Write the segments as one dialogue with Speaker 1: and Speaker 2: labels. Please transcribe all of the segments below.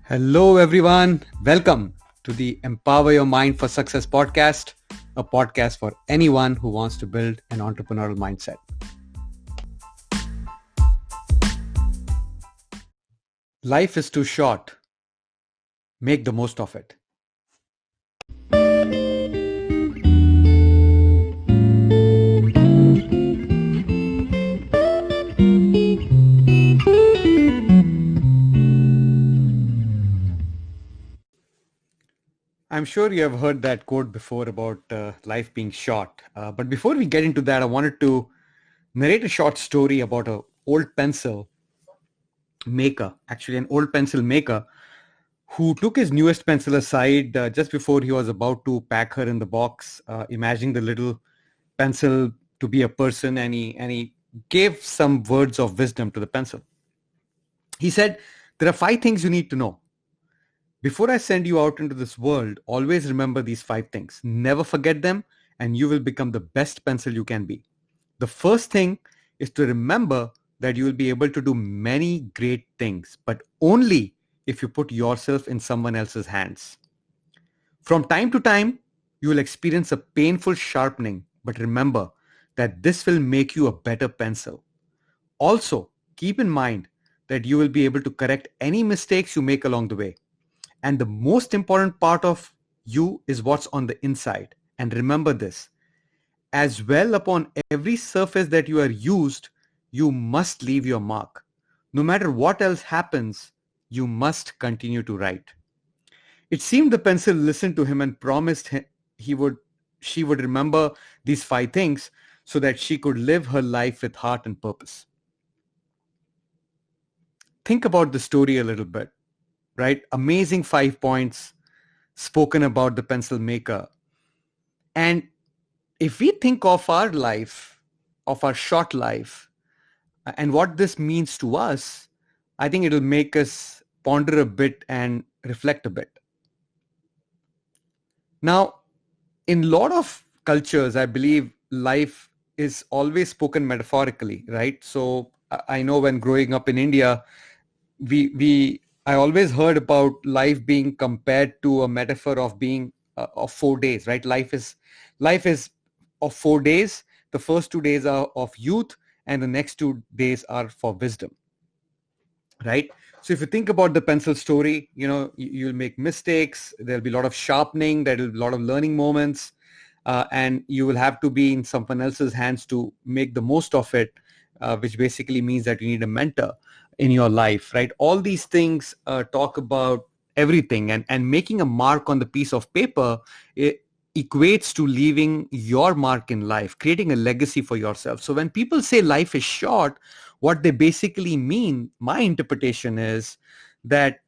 Speaker 1: Hello, everyone. Welcome to the Empower Your Mind for Success podcast, a podcast for anyone who wants to build an entrepreneurial mindset. Life is too short. Make the most of it. I'm sure you have heard that quote before about life being short. But before we get into that, I wanted to narrate a short story about an old pencil maker, actually an old pencil maker who took his newest pencil aside just before he was about to pack her in the box, imagining the little pencil to be a person, and he gave some words of wisdom to the pencil. He said, "There are 5 things you need to know. Before I send you out into this world, always remember these 5 things. Never forget them, and you will become the best pencil you can be. The first thing is to remember that you will be able to do many great things, but only if you put yourself in someone else's hands. From time to time, you will experience a painful sharpening, but remember that this will make you a better pencil. Also, keep in mind that you will be able to correct any mistakes you make along the way. And the most important part of you is what's on the inside. And remember this, as well upon every surface that you are used, you must leave your mark. No matter what else happens, you must continue to write." It seemed the pencil listened to him and promised she would remember these 5 things so that she could live her life with heart and purpose. Think about the story a little bit, right? Amazing 5 points spoken about the pencil maker. And if we think of our life, of our short life, and what this means to us, I think it'll make us ponder a bit and reflect a bit. Now, in a lot of cultures, I believe life is always spoken metaphorically, right? So I know when growing up in India, I always heard about life being compared to a metaphor of being of 4 days, right? Life is of 4 days. The first 2 days are of youth, and the next 2 days are for wisdom, right? So if you think about the pencil story, you'll make mistakes. There'll be a lot of sharpening. There'll be a lot of learning moments, and you will have to be in someone else's hands to make the most of it, which basically means that you need a mentor in your life, right? All these things talk about everything, and making a mark on the piece of paper, it equates to leaving your mark in life, creating a legacy for yourself. So when people say life is short, what they basically mean, my interpretation is that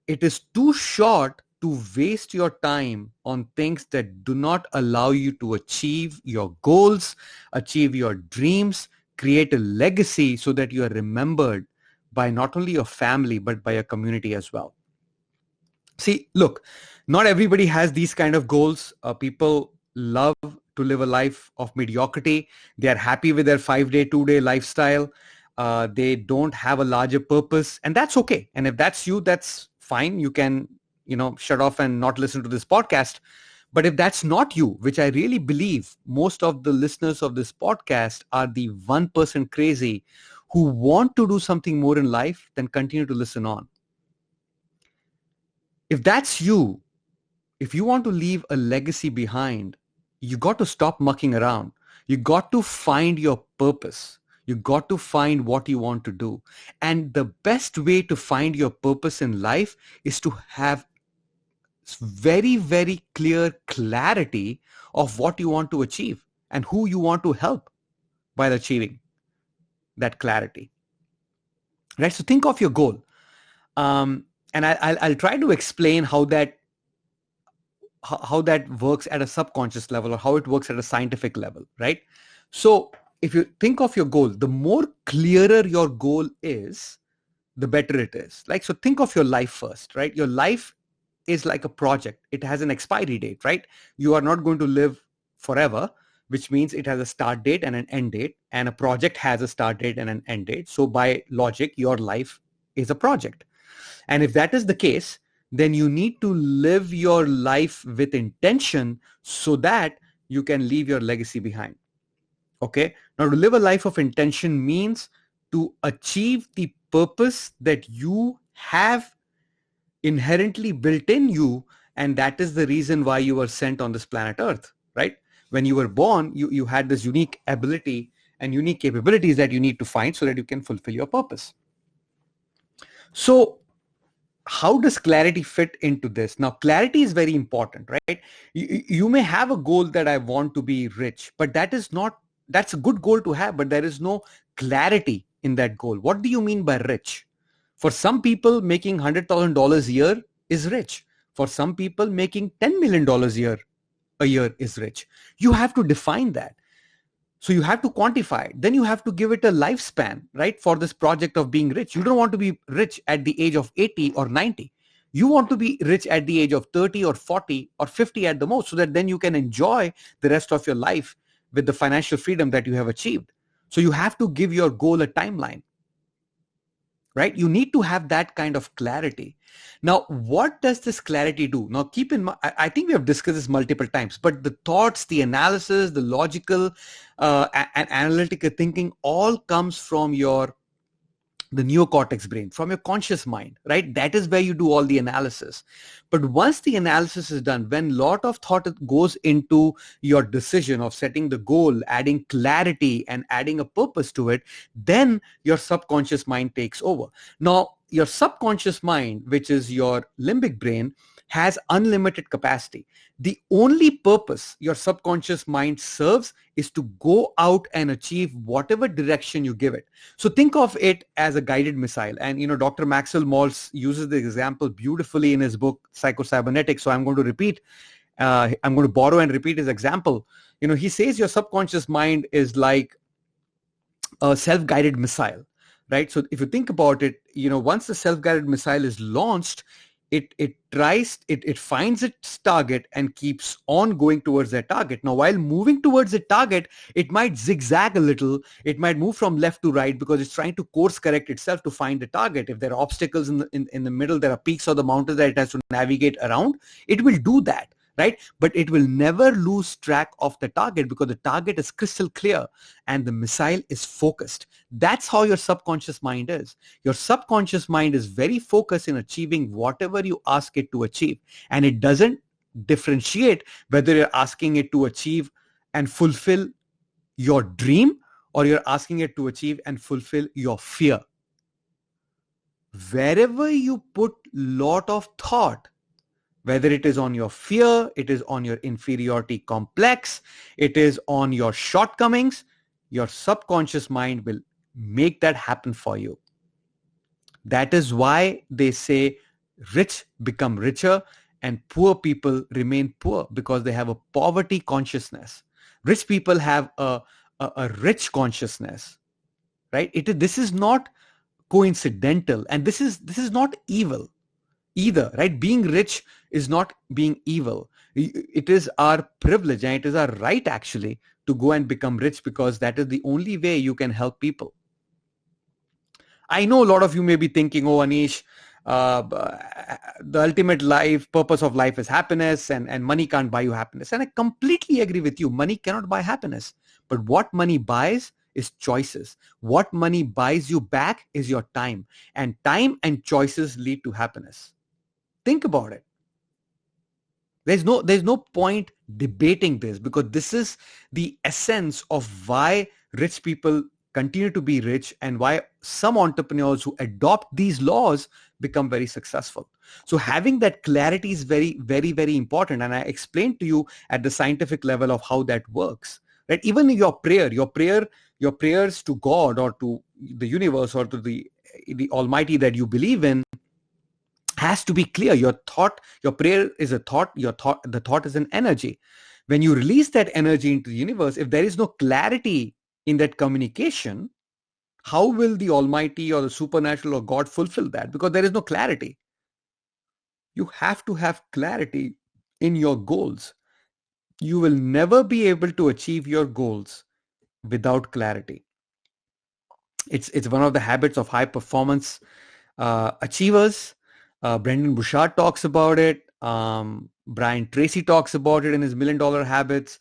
Speaker 1: it is too short to waste your time on things that do not allow you to achieve your goals, achieve your dreams, create a legacy so that you are remembered by not only your family, but by your community as well. See, look, not everybody has these kind of goals. People love to live a life of mediocrity. They are happy with their 5-day, 2-day lifestyle. They don't have a larger purpose, and that's okay. And if that's you, that's fine. You can, shut off and not listen to this podcast. But if that's not you, which I really believe most of the listeners of this podcast are the 1% crazy who want to do something more in life, then continue to listen on. If that's you, if you want to leave a legacy behind, you got to stop mucking around. You got to find your purpose. You got to find what you want to do. And the best way to find your purpose in life is to have very, very clear clarity of what you want to achieve and who you want to help while achieving that clarity. Right? So think of your goal. And I'll try to explain how that works at a subconscious level, or how it works at a scientific level, right? So if you think of your goal, the more clearer your goal is, the better it is. Like, so think of your life first, right? Your life is like a project. It has an expiry date, right? You are not going to live forever, which means it has a start date and an end date, and a project has a start date and an end date. So by logic, your life is a project. And if that is the case, then you need to live your life with intention so that you can leave your legacy behind. Okay. Now, to live a life of intention means to achieve the purpose that you have inherently built in you. And that is the reason why you were sent on this planet Earth, right? When you were born, you had this unique ability and unique capabilities that you need to find so that you can fulfill your purpose. So how does clarity fit into this? Now, clarity is very important, right? You may have a goal that I want to be rich, but that's a good goal to have, but there is no clarity in that goal. What do you mean by rich? For some people, making $100,000 a year is rich. For some people, making $10 million a year is rich. You have to define that. So you have to quantify it. Then you have to give it a lifespan, right? For this project of being rich. You don't want to be rich at the age of 80 or 90. You want to be rich at the age of 30 or 40 or 50 at the most, so that then you can enjoy the rest of your life with the financial freedom that you have achieved. So you have to give your goal a timeline, right? You need to have that kind of clarity. Now, what does this clarity do? Now, keep in mind, I think we have discussed this multiple times, but the thoughts, the analysis, the logical and analytical thinking all comes from the neocortex brain, from your conscious mind, right? That is where you do all the analysis. But once the analysis is done, when lot of thought goes into your decision of setting the goal, adding clarity and adding a purpose to it, then your subconscious mind takes over. Now, your subconscious mind, which is your limbic brain, has unlimited capacity. The only purpose your subconscious mind serves is to go out and achieve whatever direction you give it. So think of it as a guided missile. And, Dr. Maxwell Maltz uses the example beautifully in his book, Psycho-Cybernetics. So I'm going to borrow and repeat his example. He says your subconscious mind is like a self-guided missile, right? So if you think about it, once the self-guided missile is launched, it finds its target and keeps on going towards that target. Now, while moving towards the target, it might zigzag a little. It might move from left to right because it's trying to course correct itself to find the target. If there are obstacles in the middle, there are peaks of the mountain that it has to navigate around, it will do that, right? But it will never lose track of the target because the target is crystal clear and the missile is focused. That's how your subconscious mind is. Your subconscious mind is very focused in achieving whatever you ask it to achieve. And it doesn't differentiate whether you're asking it to achieve and fulfill your dream or you're asking it to achieve and fulfill your fear. Wherever you put lot of thought, whether it is on your fear, it is on your inferiority complex, it is on your shortcomings, your subconscious mind will make that happen for you. That is why they say rich become richer and poor people remain poor, because they have a poverty consciousness. Rich people have a rich consciousness, right? This is not coincidental, and this is not evil either, right? Being rich is not being evil. It is our privilege and it is our right actually to go and become rich, because that is the only way you can help people. I know a lot of you may be thinking, oh, Anish, the ultimate purpose of life is happiness, and money can't buy you happiness. And I completely agree with you. Money cannot buy happiness. But what money buys is choices. What money buys you back is your time. And time and choices lead to happiness. Think about it. There's no point debating this, because this is the essence of why rich people continue to be rich and why some entrepreneurs who adopt these laws become very successful. So having that clarity is very, very, very important. And I explained to you at the scientific level of how that works, right? Even your prayers to God or to the universe or to the Almighty that you believe in has to be clear. Your prayer is a thought, the thought is an energy. When you release that energy into the universe, if there is no clarity in that communication, how will the Almighty or the supernatural or God fulfill that? Because there is no clarity. You have to have clarity in your goals. You will never be able to achieve your goals without clarity. It's one of the habits of high performance Achievers, Brendan Bouchard talks about it. Brian Tracy talks about it in his Million Dollar Habits.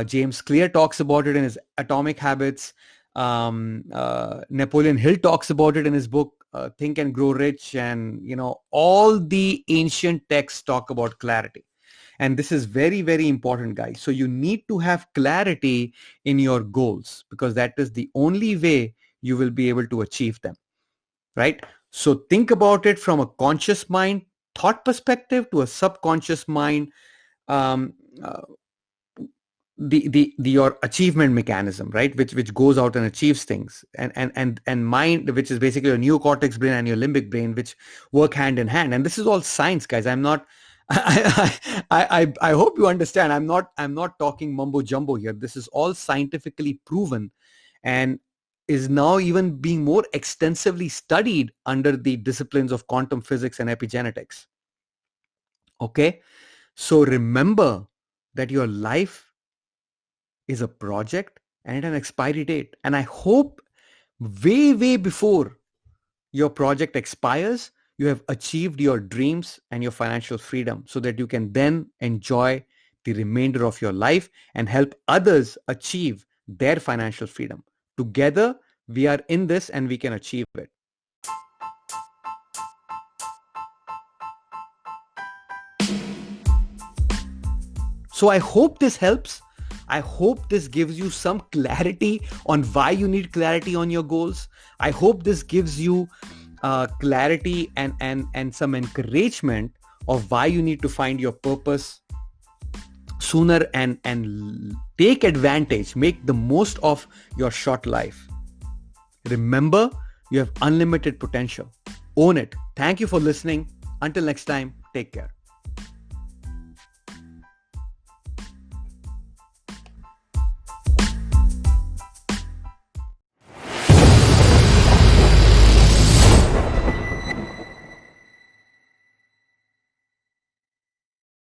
Speaker 1: James Clear talks about it in his Atomic Habits. Napoleon Hill talks about it in his book Think and Grow Rich. And, all the ancient texts talk about clarity. And this is very, very important, guys. So you need to have clarity in your goals, because that is the only way you will be able to achieve them, right? So think about it from a conscious mind thought perspective to a subconscious mind, um, uh, the your achievement mechanism, right, which goes out and achieves things, and mind, which is basically your neocortex brain and your limbic brain, which work hand in hand. And this is all science, guys. I'm not I hope you understand. I'm not talking mumbo jumbo here. This is all scientifically proven, and is now even being more extensively studied under the disciplines of quantum physics and epigenetics. Okay, so remember that your life is a project and an expiry date. And I hope way before your project expires, you have achieved your dreams and your financial freedom, so that you can then enjoy the remainder of your life and help others achieve their financial freedom. Together, we are in this and we can achieve it. So I hope this helps. I hope this gives you some clarity on why you need clarity on your goals. I hope this gives you clarity and some encouragement of why you need to find your purpose sooner and take advantage, make the most of your short life. Remember, you have unlimited potential. Own it. Thank you for listening. Until next time, take care.